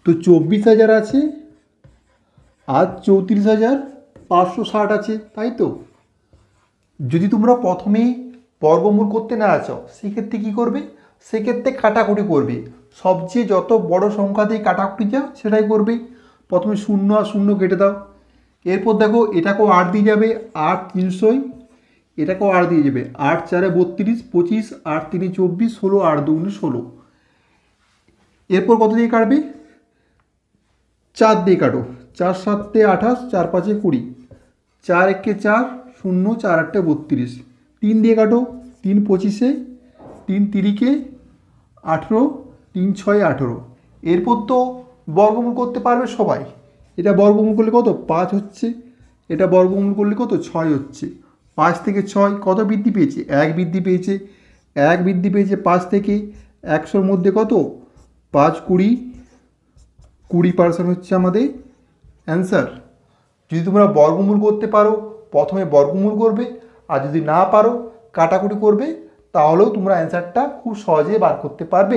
তো 24,000 আছে আর 34,560 আছে, তাই তো? যদি তোমরা প্রথমেই বর্গমূল করতে না চাও সেক্ষেত্রে কী করবে? সেক্ষেত্রে কাটাকুটি করবে। সবচেয়ে যত বড় সংখ্যা দিয়ে কাটাকুটি যাও সেটাই করবে। প্রথমে 0 আর 0 কেটে দাও। এরপর দেখো এটাকেও 8 দিয়ে যাবে, 8 300, এটাকেও 8 দিয়ে যাবে, 8 4 32, 25, 8 3 24, 16, 8 2 16। এরপর কত দিয়ে কাটবে? 4 দিয়ে কাটো। 4 7 28, 4 5 20, 4 1 4, 0, 4 8 32। 3 দিয়ে কাটো, 3 25, 3 3 18, 3 6 18। এরপর তো বর্গমূল করতে পারবে সবাই। এটা বর্গমূল করলে কত? 5 হচ্ছে। এটা বর্গমূল করলে কত? 6 হচ্ছে। 5 থেকে 6 কত বৃদ্ধি পেয়েছে? 1 বৃদ্ধি পেয়েছে। 1 বৃদ্ধি পেয়েছে 5 থেকে। 100-র মধ্যে কত? 5 20, 20% হচ্ছে আমাদের অ্যান্সার। যদি তোমরা বর্গমূল করতে পারো প্রথমে বর্গমূল করবে, আর যদি না পারো কাটাকুটি করবে, তাহলেও তোমরা অ্যান্সারটা খুব সহজেই বার করতে পারবে।